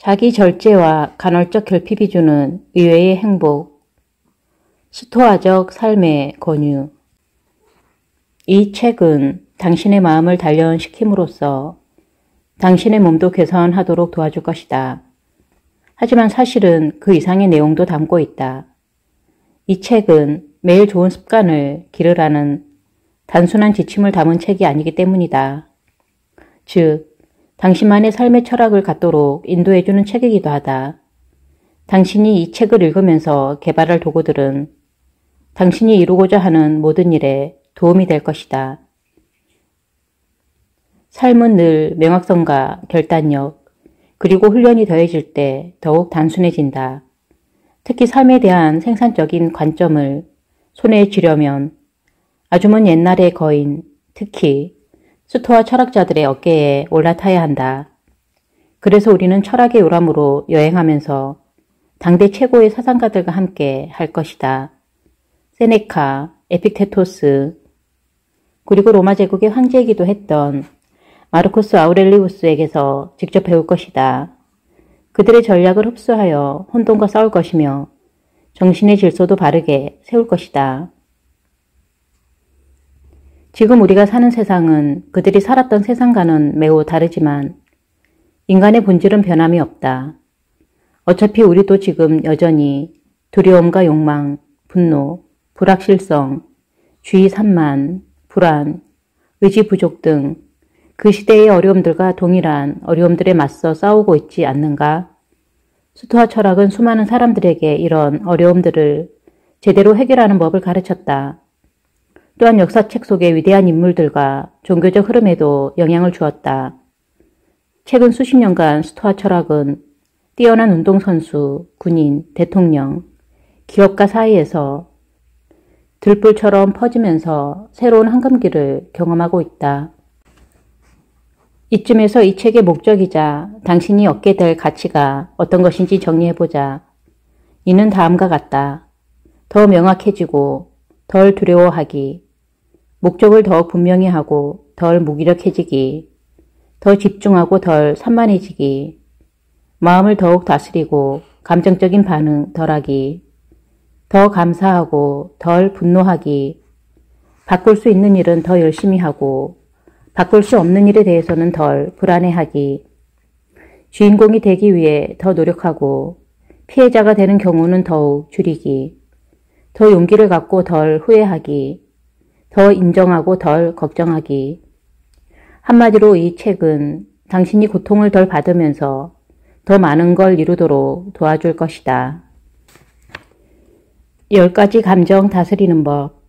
자기 절제와 간헐적 결핍이 주는 의외의 행복, 스토아적 삶의 권유. 이 책은 당신의 마음을 단련시킴으로써 당신의 몸도 개선하도록 도와줄 것이다. 하지만 사실은 그 이상의 내용도 담고 있다. 이 책은 매일 좋은 습관을 기르라는 단순한 지침을 담은 책이 아니기 때문이다. 즉, 당신만의 삶의 철학을 갖도록 인도해주는 책이기도 하다. 당신이 이 책을 읽으면서 개발할 도구들은 당신이 이루고자 하는 모든 일에 도움이 될 것이다. 삶은 늘 명확성과 결단력, 그리고 훈련이 더해질 때 더욱 단순해진다. 특히 삶에 대한 생산적인 관점을 손에 쥐려면 아주 먼 옛날의 거인, 특히 스토아 철학자들의 어깨에 올라타야 한다. 그래서 우리는 철학의 요람으로 여행하면서 당대 최고의 사상가들과 함께 할 것이다. 세네카, 에픽테토스, 그리고 로마 제국의 황제이기도 했던 마르쿠스 아우렐리우스에게서 직접 배울 것이다. 그들의 전략을 흡수하여 혼돈과 싸울 것이며 정신의 질서도 바르게 세울 것이다. 지금 우리가 사는 세상은 그들이 살았던 세상과는 매우 다르지만 인간의 본질은 변함이 없다. 어차피 우리도 지금 여전히 두려움과 욕망, 분노, 불확실성, 주의 산만, 불안, 의지 부족 등 그 시대의 어려움들과 동일한 어려움들에 맞서 싸우고 있지 않는가? 스토아 철학은 수많은 사람들에게 이런 어려움들을 제대로 해결하는 법을 가르쳤다. 또한 역사책 속의 위대한 인물들과 종교적 흐름에도 영향을 주었다. 최근 수십 년간 스토아 철학은 뛰어난 운동선수, 군인, 대통령, 기업가 사이에서 들불처럼 퍼지면서 새로운 황금기를 경험하고 있다. 이쯤에서 이 책의 목적이자 당신이 얻게 될 가치가 어떤 것인지 정리해보자. 이는 다음과 같다. 더 명확해지고 덜 두려워하기, 목적을 더 분명히 하고 덜 무기력해지기, 더 집중하고 덜 산만해지기, 마음을 더욱 다스리고 감정적인 반응 덜하기, 더 감사하고 덜 분노하기, 바꿀 수 있는 일은 더 열심히 하고 바꿀 수 없는 일에 대해서는 덜 불안해하기, 주인공이 되기 위해 더 노력하고 피해자가 되는 경우는 더욱 줄이기, 더 용기를 갖고 덜 후회하기, 더 인정하고 덜 걱정하기. 한마디로 이 책은 당신이 고통을 덜 받으면서 더 많은 걸 이루도록 도와줄 것이다. 10가지 감정 다스리는 법.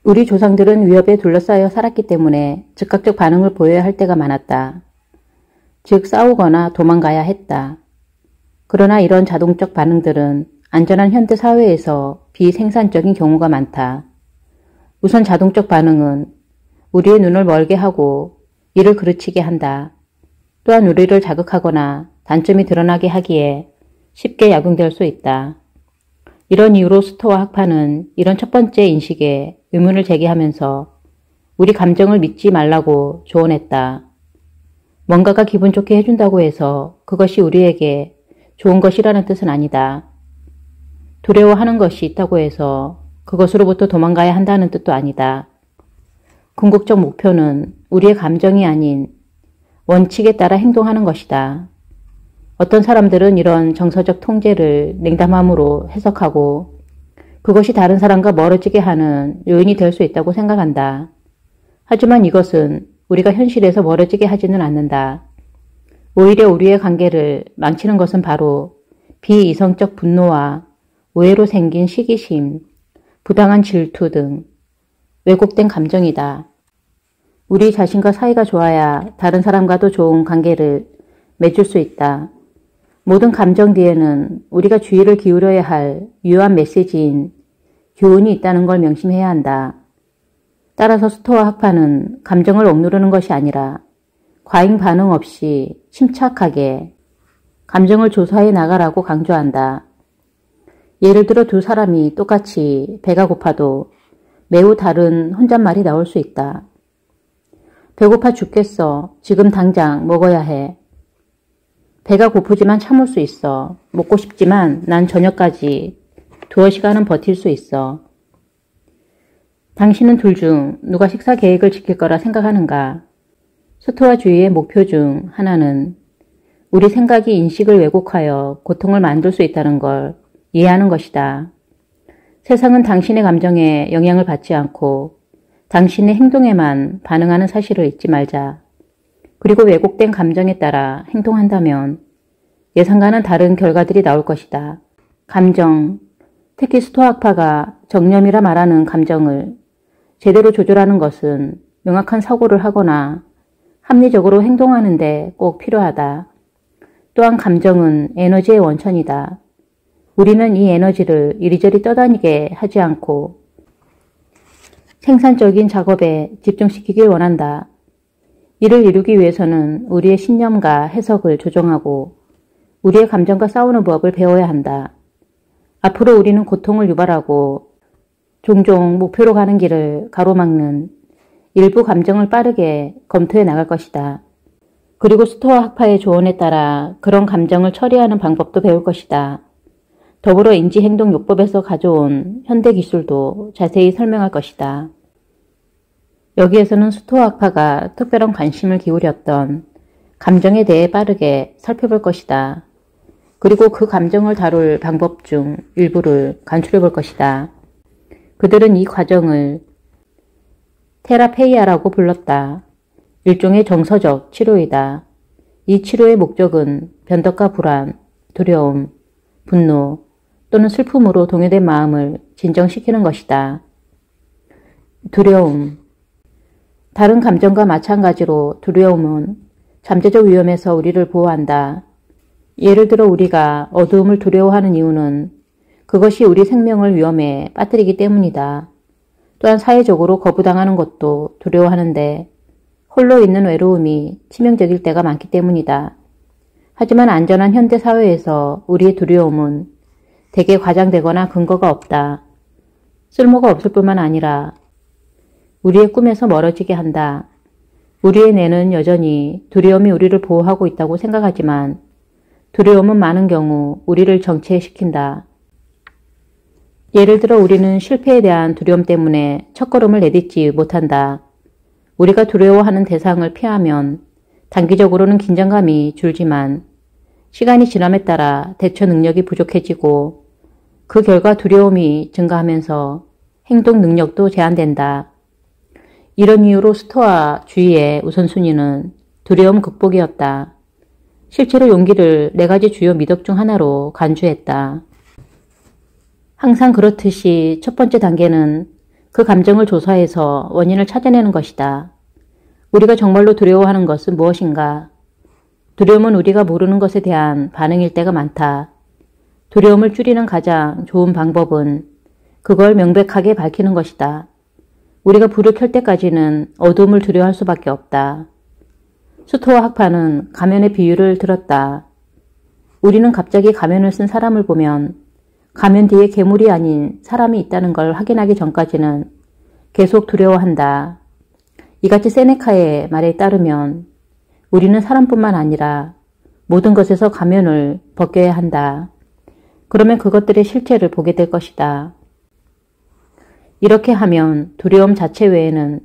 우리 조상들은 위협에 둘러싸여 살았기 때문에 즉각적 반응을 보여야 할 때가 많았다. 즉 싸우거나 도망가야 했다. 그러나 이런 자동적 반응들은 안전한 현대 사회에서 비생산적인 경우가 많다. 우선 자동적 반응은 우리의 눈을 멀게 하고 이를 그르치게 한다. 또한 우리를 자극하거나 단점이 드러나게 하기에 쉽게 약용될 수 있다. 이런 이유로 스토아 학파는 이런 첫 번째 인식에 의문을 제기하면서 우리 감정을 믿지 말라고 조언했다. 뭔가가 기분 좋게 해준다고 해서 그것이 우리에게 좋은 것이라는 뜻은 아니다. 두려워하는 것이 있다고 해서 그것으로부터 도망가야 한다는 뜻도 아니다. 궁극적 목표는 우리의 감정이 아닌 원칙에 따라 행동하는 것이다. 어떤 사람들은 이런 정서적 통제를 냉담함으로 해석하고 그것이 다른 사람과 멀어지게 하는 요인이 될 수 있다고 생각한다. 하지만 이것은 우리가 현실에서 멀어지게 하지는 않는다. 오히려 우리의 관계를 망치는 것은 바로 비이성적 분노와 오해로 생긴 시기심, 부당한 질투 등 왜곡된 감정이다. 우리 자신과 사이가 좋아야 다른 사람과도 좋은 관계를 맺을 수 있다. 모든 감정 뒤에는 우리가 주의를 기울여야 할 유효한 메시지인 교훈이 있다는 걸 명심해야 한다. 따라서 스토아 학파는 감정을 억누르는 것이 아니라 과잉 반응 없이 침착하게 감정을 조사해 나가라고 강조한다. 예를 들어 두 사람이 똑같이 배가 고파도 매우 다른 혼잣말이 나올 수 있다. 배고파 죽겠어. 지금 당장 먹어야 해. 배가 고프지만 참을 수 있어. 먹고 싶지만 난 저녁까지 2시간은 버틸 수 있어. 당신은 둘 중 누가 식사 계획을 지킬 거라 생각하는가? 스토아 주의의 목표 중 하나는 우리 생각이 인식을 왜곡하여 고통을 만들 수 있다는 걸 이해하는 것이다. 세상은 당신의 감정에 영향을 받지 않고 당신의 행동에만 반응하는 사실을 잊지 말자. 그리고 왜곡된 감정에 따라 행동한다면 예상과는 다른 결과들이 나올 것이다. 감정, 특히 스토아학파가 정념이라 말하는 감정을 제대로 조절하는 것은 명확한 사고를 하거나 합리적으로 행동하는데 꼭 필요하다. 또한 감정은 에너지의 원천이다. 우리는 이 에너지를 이리저리 떠다니게 하지 않고 생산적인 작업에 집중시키길 원한다. 이를 이루기 위해서는 우리의 신념과 해석을 조정하고 우리의 감정과 싸우는 법을 배워야 한다. 앞으로 우리는 고통을 유발하고 종종 목표로 가는 길을 가로막는 일부 감정을 빠르게 검토해 나갈 것이다. 그리고 스토아 학파의 조언에 따라 그런 감정을 처리하는 방법도 배울 것이다. 더불어 인지행동요법에서 가져온 현대 기술도 자세히 설명할 것이다. 여기에서는 스토아 학파가 특별한 관심을 기울였던 감정에 대해 빠르게 살펴볼 것이다. 그리고 그 감정을 다룰 방법 중 일부를 간추려 볼 것이다. 그들은 이 과정을 테라페이아라고 불렀다. 일종의 정서적 치료이다. 이 치료의 목적은 변덕과 불안, 두려움, 분노 또는 슬픔으로 동요된 마음을 진정시키는 것이다. 두려움. 다른 감정과 마찬가지로 두려움은 잠재적 위험에서 우리를 보호한다. 예를 들어 우리가 어두움을 두려워하는 이유는 그것이 우리 생명을 위험에 빠뜨리기 때문이다. 또한 사회적으로 거부당하는 것도 두려워하는데 홀로 있는 외로움이 치명적일 때가 많기 때문이다. 하지만 안전한 현대사회에서 우리의 두려움은 대개 과장되거나 근거가 없다. 쓸모가 없을 뿐만 아니라 우리의 꿈에서 멀어지게 한다. 우리의 뇌는 여전히 두려움이 우리를 보호하고 있다고 생각하지만 두려움은 많은 경우 우리를 정체시킨다. 예를 들어 우리는 실패에 대한 두려움 때문에 첫걸음을 내딛지 못한다. 우리가 두려워하는 대상을 피하면 단기적으로는 긴장감이 줄지만 시간이 지남에 따라 대처 능력이 부족해지고 그 결과 두려움이 증가하면서 행동 능력도 제한된다. 이런 이유로 스토아 주의의 우선순위는 두려움 극복이었다. 실제로 용기를 4가지 주요 미덕 중 하나로 간주했다. 항상 그렇듯이 첫 번째 단계는 그 감정을 조사해서 원인을 찾아내는 것이다. 우리가 정말로 두려워하는 것은 무엇인가? 두려움은 우리가 모르는 것에 대한 반응일 때가 많다. 두려움을 줄이는 가장 좋은 방법은 그걸 명백하게 밝히는 것이다. 우리가 불을 켤 때까지는 어두움을 두려워할 수밖에 없다. 스토아 학파는 가면의 비유를 들었다. 우리는 갑자기 가면을 쓴 사람을 보면 가면 뒤에 괴물이 아닌 사람이 있다는 걸 확인하기 전까지는 계속 두려워한다. 이같이 세네카의 말에 따르면 우리는 사람뿐만 아니라 모든 것에서 가면을 벗겨야 한다. 그러면 그것들의 실체를 보게 될 것이다. 이렇게 하면 두려움 자체 외에는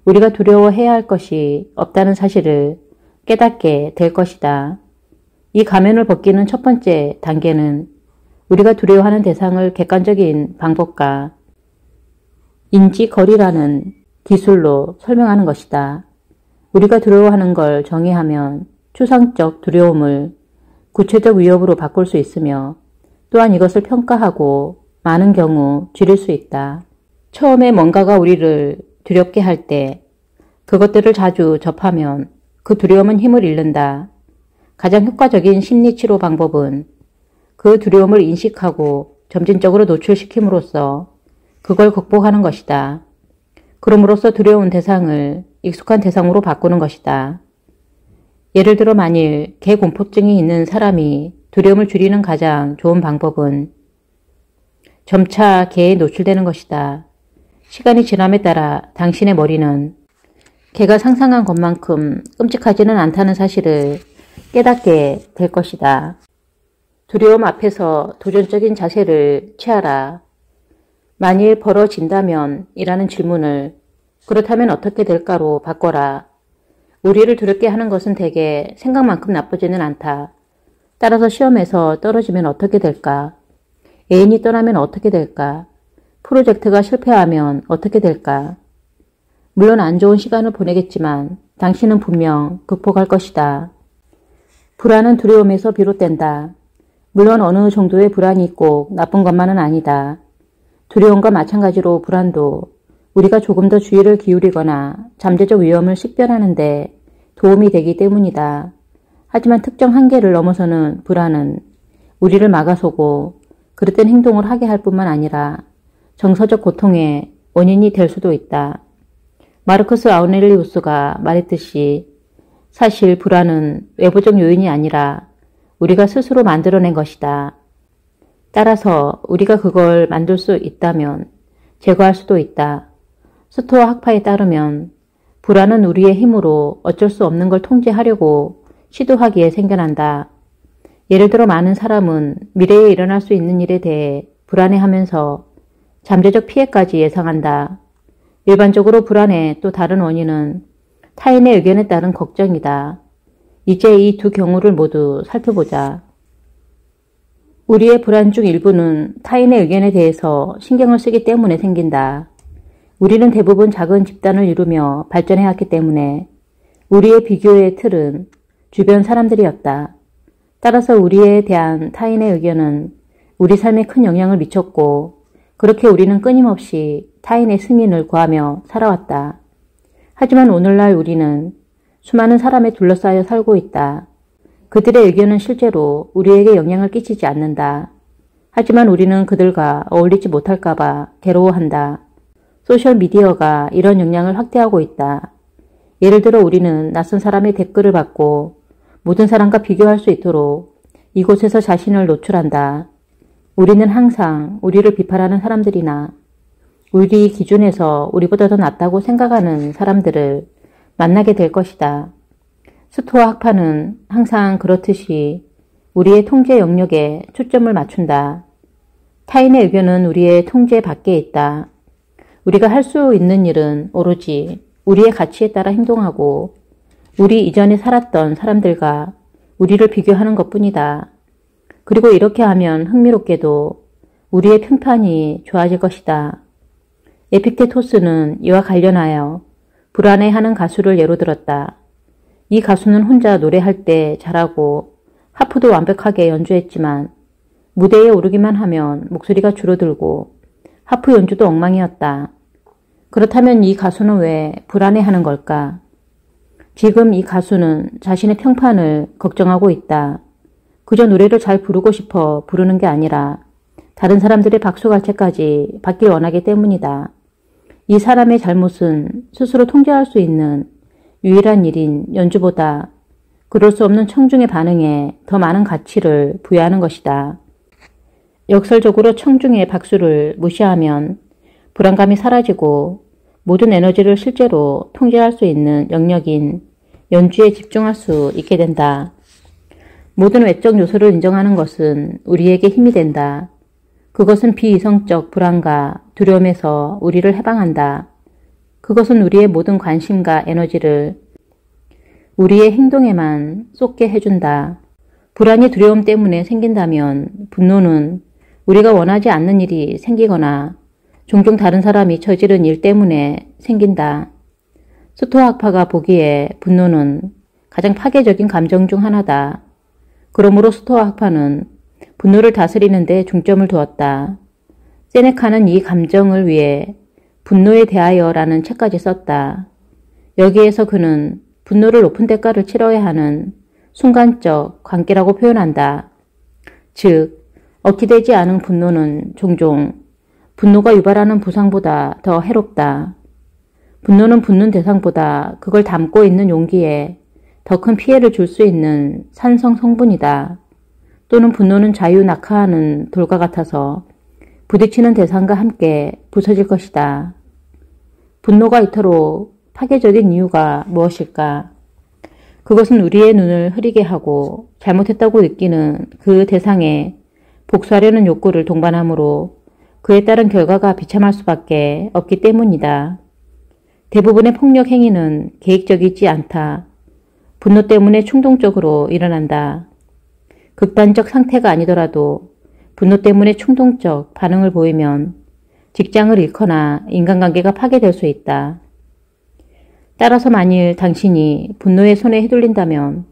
우리가 두려워해야 할 것이 없다는 사실을 깨닫게 될 것이다. 이 가면을 벗기는 첫 번째 단계는 우리가 두려워하는 대상을 객관적인 방법과 인지거리라는 기술로 설명하는 것이다. 우리가 두려워하는 걸 정의하면 추상적 두려움을 구체적 위협으로 바꿀 수 있으며 또한 이것을 평가하고 많은 경우 줄일 수 있다. 처음에 뭔가가 우리를 두렵게 할 때 그것들을 자주 접하면 그 두려움은 힘을 잃는다. 가장 효과적인 심리치료 방법은 그 두려움을 인식하고 점진적으로 노출시킴으로써 그걸 극복하는 것이다. 그럼으로써 두려운 대상을 익숙한 대상으로 바꾸는 것이다. 예를 들어 만일 개공포증이 있는 사람이 두려움을 줄이는 가장 좋은 방법은 점차 개에 노출되는 것이다. 시간이 지남에 따라 당신의 머리는 개가 상상한 것만큼 끔찍하지는 않다는 사실을 깨닫게 될 것이다. 두려움 앞에서 도전적인 자세를 취하라. 만일 벌어진다면 이라는 질문을 그렇다면 어떻게 될까로 바꿔라. 우리를 두렵게 하는 것은 대개 생각만큼 나쁘지는 않다. 따라서 시험에서 떨어지면 어떻게 될까? 애인이 떠나면 어떻게 될까? 프로젝트가 실패하면 어떻게 될까? 물론 안 좋은 시간을 보내겠지만 당신은 분명 극복할 것이다. 불안은 두려움에서 비롯된다. 물론 어느 정도의 불안이 꼭 나쁜 것만은 아니다. 두려움과 마찬가지로 불안도 우리가 조금 더 주의를 기울이거나 잠재적 위험을 식별하는 데 도움이 되기 때문이다. 하지만 특정 한계를 넘어서는 불안은 우리를 막아서고 그릇된 행동을 하게 할 뿐만 아니라 정서적 고통의 원인이 될 수도 있다. 마르커스 아우렐리우스가 말했듯이 사실 불안은 외부적 요인이 아니라 우리가 스스로 만들어낸 것이다. 따라서 우리가 그걸 만들 수 있다면 제거할 수도 있다. 스토아 학파에 따르면 불안은 우리의 힘으로 어쩔 수 없는 걸 통제하려고 시도하기에 생겨난다. 예를 들어 많은 사람은 미래에 일어날 수 있는 일에 대해 불안해하면서 잠재적 피해까지 예상한다. 일반적으로 불안의 또 다른 원인은 타인의 의견에 따른 걱정이다. 이제 이 두 경우를 모두 살펴보자. 우리의 불안 중 일부는 타인의 의견에 대해서 신경을 쓰기 때문에 생긴다. 우리는 대부분 작은 집단을 이루며 발전해왔기 때문에 우리의 비교의 틀은 주변 사람들이었다. 따라서 우리에 대한 타인의 의견은 우리 삶에 큰 영향을 미쳤고 그렇게 우리는 끊임없이 타인의 승인을 구하며 살아왔다. 하지만 오늘날 우리는 수많은 사람에 둘러싸여 살고 있다. 그들의 의견은 실제로 우리에게 영향을 끼치지 않는다. 하지만 우리는 그들과 어울리지 못할까봐 괴로워한다. 소셜미디어가 이런 영향을 확대하고 있다. 예를 들어 우리는 낯선 사람의 댓글을 받고 모든 사람과 비교할 수 있도록 이곳에서 자신을 노출한다. 우리는 항상 우리를 비판하는 사람들이나 우리 기준에서 우리보다 더 낫다고 생각하는 사람들을 만나게 될 것이다. 스토아 학파는 항상 그렇듯이 우리의 통제 영역에 초점을 맞춘다. 타인의 의견은 우리의 통제 밖에 있다. 우리가 할 수 있는 일은 오로지 우리의 가치에 따라 행동하고 우리 이전에 살았던 사람들과 우리를 비교하는 것뿐이다. 그리고 이렇게 하면 흥미롭게도 우리의 평판이 좋아질 것이다. 에픽테토스는 이와 관련하여 불안해하는 가수를 예로 들었다. 이 가수는 혼자 노래할 때 잘하고 하프도 완벽하게 연주했지만 무대에 오르기만 하면 목소리가 줄어들고 하프 연주도 엉망이었다. 그렇다면 이 가수는 왜 불안해하는 걸까? 지금 이 가수는 자신의 평판을 걱정하고 있다. 그저 노래를 잘 부르고 싶어 부르는 게 아니라 다른 사람들의 박수갈채까지 받길 원하기 때문이다. 이 사람의 잘못은 스스로 통제할 수 있는 유일한 일인 연주보다 그럴 수 없는 청중의 반응에 더 많은 가치를 부여하는 것이다. 역설적으로 청중의 박수를 무시하면 불안감이 사라지고 모든 에너지를 실제로 통제할 수 있는 영역인 연주에 집중할 수 있게 된다. 모든 외적 요소를 인정하는 것은 우리에게 힘이 된다. 그것은 비이성적 불안과 두려움에서 우리를 해방한다. 그것은 우리의 모든 관심과 에너지를 우리의 행동에만 쏟게 해준다. 불안이 두려움 때문에 생긴다면 분노는 우리가 원하지 않는 일이 생기거나 종종 다른 사람이 저지른 일 때문에 생긴다. 스토아 학파가 보기에 분노는 가장 파괴적인 감정 중 하나다. 그러므로 스토아 학파는 분노를 다스리는 데 중점을 두었다. 세네카는 이 감정을 위해 분노에 대하여라는 책까지 썼다. 여기에서 그는 분노를 높은 대가를 치러야 하는 순간적 관계라고 표현한다. 즉, 억지되지 않은 분노는 종종 분노가 유발하는 부상보다 더 해롭다. 분노는 붙는 대상보다 그걸 담고 있는 용기에 더 큰 피해를 줄 수 있는 산성 성분이다. 또는 분노는 자유 낙하하는 돌과 같아서 부딪히는 대상과 함께 부서질 것이다. 분노가 이토록 파괴적인 이유가 무엇일까? 그것은 우리의 눈을 흐리게 하고 잘못했다고 느끼는 그 대상에 복수하려는 욕구를 동반하므로 그에 따른 결과가 비참할 수밖에 없기 때문이다. 대부분의 폭력 행위는 계획적이지 않다. 분노 때문에 충동적으로 일어난다. 극단적 상태가 아니더라도 분노 때문에 충동적 반응을 보이면 직장을 잃거나 인간관계가 파괴될 수 있다. 따라서 만일 당신이 분노의 손에 휘둘린다면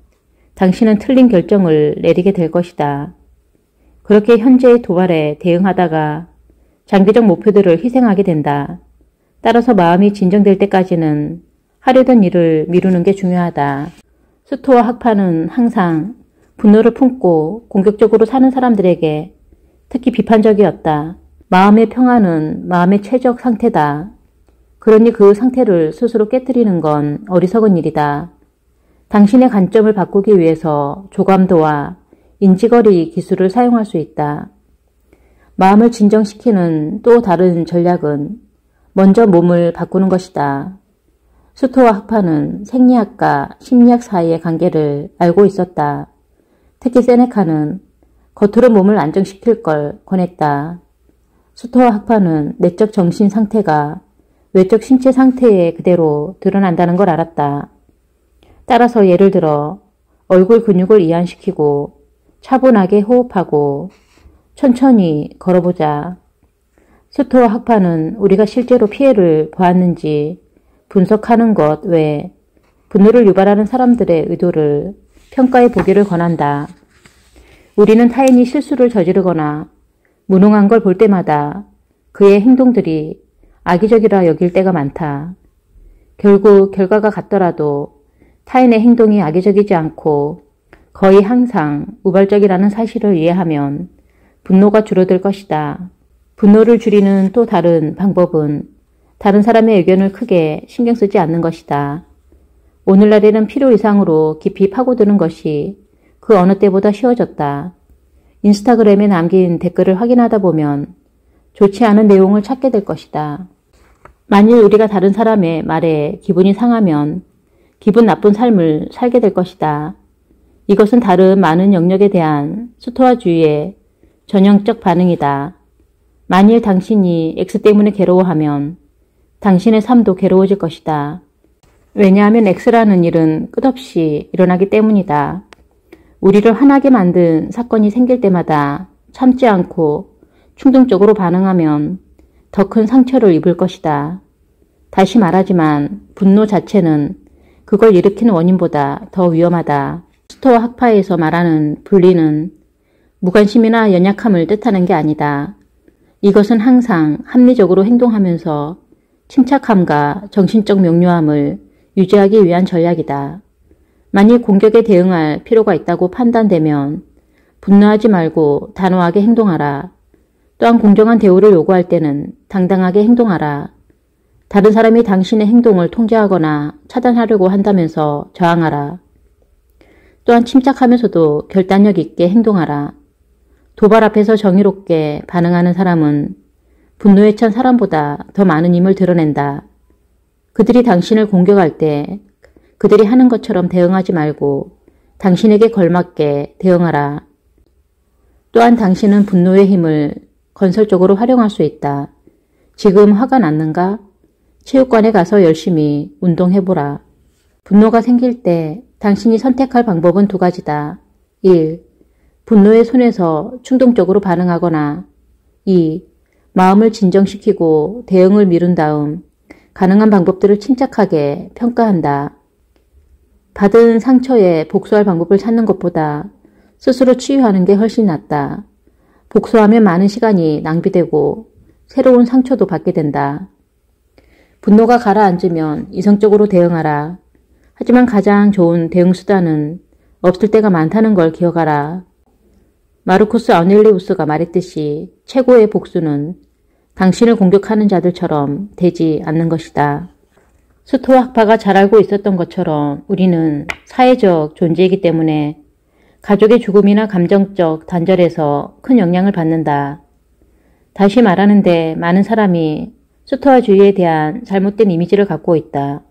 당신은 틀린 결정을 내리게 될 것이다. 그렇게 현재의 도발에 대응하다가 장기적 목표들을 희생하게 된다. 따라서 마음이 진정될 때까지는 하려던 일을 미루는 게 중요하다. 스토아 학파는 항상 분노를 품고 공격적으로 사는 사람들에게 특히 비판적이었다. 마음의 평안은 마음의 최적 상태다. 그러니 그 상태를 스스로 깨뜨리는 건 어리석은 일이다. 당신의 관점을 바꾸기 위해서 조감도와 인지거리 기술을 사용할 수 있다. 마음을 진정시키는 또 다른 전략은 먼저 몸을 바꾸는 것이다. 스토아 학파는 생리학과 심리학 사이의 관계를 알고 있었다. 특히 세네카는 겉으로 몸을 안정시킬 걸 권했다. 스토아 학파는 내적 정신 상태가 외적 신체 상태에 그대로 드러난다는 걸 알았다. 따라서 예를 들어 얼굴 근육을 이완시키고 차분하게 호흡하고 천천히 걸어보자. 스토아 학파는 우리가 실제로 피해를 보았는지 분석하는 것 외에 분노를 유발하는 사람들의 의도를 평가해 보기를 권한다. 우리는 타인이 실수를 저지르거나 무능한 걸 볼 때마다 그의 행동들이 악의적이라 여길 때가 많다. 결국 결과가 같더라도 타인의 행동이 악의적이지 않고 거의 항상 우발적이라는 사실을 이해하면 분노가 줄어들 것이다. 분노를 줄이는 또 다른 방법은 다른 사람의 의견을 크게 신경 쓰지 않는 것이다. 오늘날에는 필요 이상으로 깊이 파고드는 것이 그 어느 때보다 쉬워졌다. 인스타그램에 남긴 댓글을 확인하다 보면 좋지 않은 내용을 찾게 될 것이다. 만일 우리가 다른 사람의 말에 기분이 상하면 기분 나쁜 삶을 살게 될 것이다. 이것은 다른 많은 영역에 대한 스토아주의의 전형적 반응이다. 만일 당신이 X 때문에 괴로워하면 당신의 삶도 괴로워질 것이다. 왜냐하면 X라는 일은 끝없이 일어나기 때문이다. 우리를 화나게 만든 사건이 생길 때마다 참지 않고 충동적으로 반응하면 더 큰 상처를 입을 것이다. 다시 말하지만 분노 자체는 그걸 일으키는 원인보다 더 위험하다. 스토아 학파에서 말하는 분리는 무관심이나 연약함을 뜻하는 게 아니다. 이것은 항상 합리적으로 행동하면서 침착함과 정신적 명료함을 유지하기 위한 전략이다. 만일 공격에 대응할 필요가 있다고 판단되면 분노하지 말고 단호하게 행동하라. 또한 공정한 대우를 요구할 때는 당당하게 행동하라. 다른 사람이 당신의 행동을 통제하거나 차단하려고 한다면서 저항하라. 또한 침착하면서도 결단력 있게 행동하라. 도발 앞에서 정의롭게 반응하는 사람은 분노에 찬 사람보다 더 많은 힘을 드러낸다. 그들이 당신을 공격할 때 그들이 하는 것처럼 대응하지 말고 당신에게 걸맞게 대응하라. 또한 당신은 분노의 힘을 건설적으로 활용할 수 있다. 지금 화가 났는가? 체육관에 가서 열심히 운동해보라. 분노가 생길 때 당신이 선택할 방법은 두 가지다. 1. 분노의 손에서 충동적으로 반응하거나 2. 마음을 진정시키고 대응을 미룬 다음 가능한 방법들을 침착하게 평가한다. 받은 상처에 복수할 방법을 찾는 것보다 스스로 치유하는 게 훨씬 낫다. 복수하면 많은 시간이 낭비되고 새로운 상처도 받게 된다. 분노가 가라앉으면 이성적으로 대응하라. 하지만 가장 좋은 대응 수단은 없을 때가 많다는 걸 기억하라. 마르쿠스 아우렐리우스가 말했듯이 최고의 복수는 당신을 공격하는 자들처럼 되지 않는 것이다. 스토아 학파가 잘 알고 있었던 것처럼 우리는 사회적 존재이기 때문에 가족의 죽음이나 감정적 단절에서 큰 영향을 받는다. 다시 말하는데 많은 사람이 스토아주의에 대한 잘못된 이미지를 갖고 있다.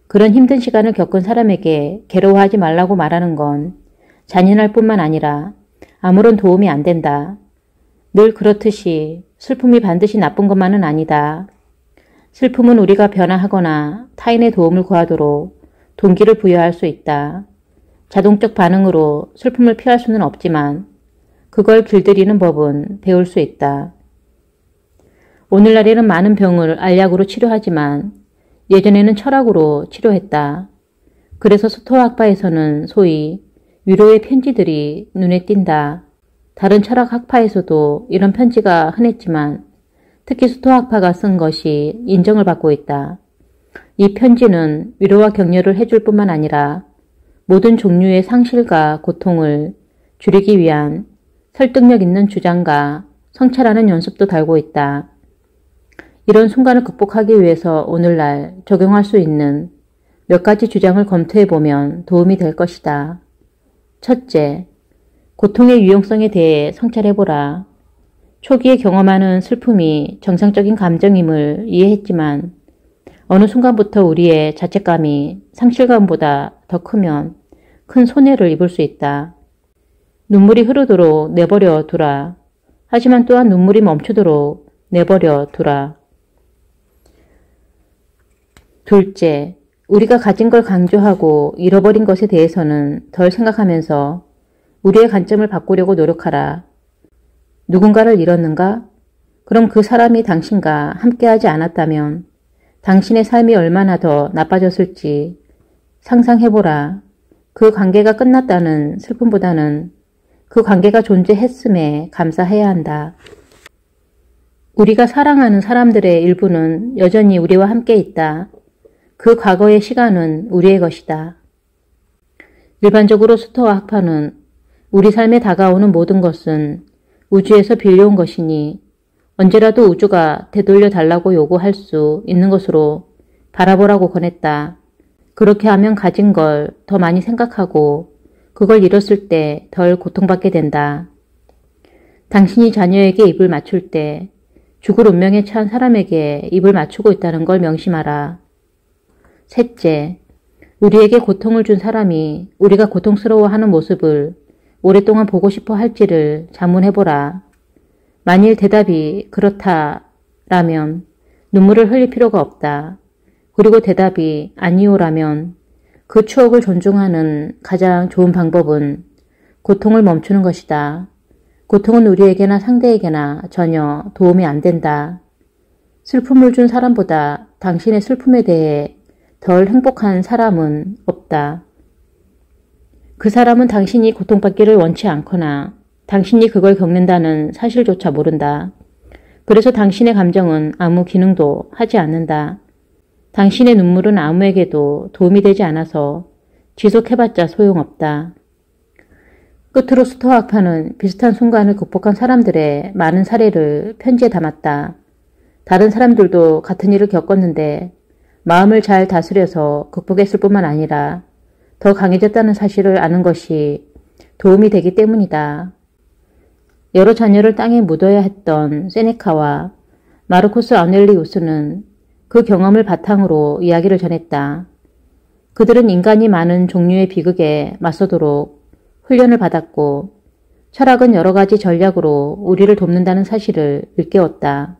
그런 힘든 시간을 겪은 사람에게 괴로워하지 말라고 말하는 건 잔인할 뿐만 아니라 아무런 도움이 안 된다. 늘 그렇듯이 슬픔이 반드시 나쁜 것만은 아니다. 슬픔은 우리가 변화하거나 타인의 도움을 구하도록 동기를 부여할 수 있다. 자동적 반응으로 슬픔을 피할 수는 없지만 그걸 길들이는 법은 배울 수 있다. 오늘날에는 많은 병을 알약으로 치료하지만 예전에는 철학으로 치료했다. 그래서 스토아 학파에서는 소위 위로의 편지들이 눈에 띈다. 다른 철학 학파에서도 이런 편지가 흔했지만 특히 스토아 학파가 쓴 것이 인정을 받고 있다. 이 편지는 위로와 격려를 해줄 뿐만 아니라 모든 종류의 상실과 고통을 줄이기 위한 설득력 있는 주장과 성찰하는 연습도 달고 있다. 이런 순간을 극복하기 위해서 오늘날 적용할 수 있는 몇 가지 주장을 검토해보면 도움이 될 것이다. 첫째, 고통의 유용성에 대해 성찰해보라. 초기에 경험하는 슬픔이 정상적인 감정임을 이해했지만 어느 순간부터 우리의 자책감이 상실감보다 더 크면 큰 손해를 입을 수 있다. 눈물이 흐르도록 내버려 두라. 하지만 또한 눈물이 멈추도록 내버려 두라. 둘째, 우리가 가진 걸 강조하고 잃어버린 것에 대해서는 덜 생각하면서 우리의 관점을 바꾸려고 노력하라. 누군가를 잃었는가? 그럼 그 사람이 당신과 함께하지 않았다면 당신의 삶이 얼마나 더 나빠졌을지 상상해보라. 그 관계가 끝났다는 슬픔보다는 그 관계가 존재했음에 감사해야 한다. 우리가 사랑하는 사람들의 일부는 여전히 우리와 함께 있다. 그 과거의 시간은 우리의 것이다. 일반적으로 스토아 학파는 우리 삶에 다가오는 모든 것은 우주에서 빌려온 것이니 언제라도 우주가 되돌려 달라고 요구할 수 있는 것으로 바라보라고 권했다. 그렇게 하면 가진 걸 더 많이 생각하고 그걸 잃었을 때 덜 고통받게 된다. 당신이 자녀에게 입을 맞출 때 죽을 운명에 처한 사람에게 입을 맞추고 있다는 걸 명심하라. 셋째, 우리에게 고통을 준 사람이 우리가 고통스러워하는 모습을 오랫동안 보고 싶어 할지를 자문해보라. 만일 대답이 그렇다라면 눈물을 흘릴 필요가 없다. 그리고 대답이 아니오라면 그 추억을 존중하는 가장 좋은 방법은 고통을 멈추는 것이다. 고통은 우리에게나 상대에게나 전혀 도움이 안 된다. 슬픔을 준 사람보다 당신의 슬픔에 대해 덜 행복한 사람은 없다. 그 사람은 당신이 고통받기를 원치 않거나 당신이 그걸 겪는다는 사실조차 모른다. 그래서 당신의 감정은 아무 기능도 하지 않는다. 당신의 눈물은 아무에게도 도움이 되지 않아서 지속해봤자 소용없다. 끝으로 스토아 학파는 비슷한 순간을 극복한 사람들의 많은 사례를 편지에 담았다. 다른 사람들도 같은 일을 겪었는데 마음을 잘 다스려서 극복했을 뿐만 아니라 더 강해졌다는 사실을 아는 것이 도움이 되기 때문이다. 여러 자녀를 땅에 묻어야 했던 세네카와 마르코스 아우렐리우스는 그 경험을 바탕으로 이야기를 전했다. 그들은 인간이 많은 종류의 비극에 맞서도록 훈련을 받았고 철학은 여러 가지 전략으로 우리를 돕는다는 사실을 일깨웠다.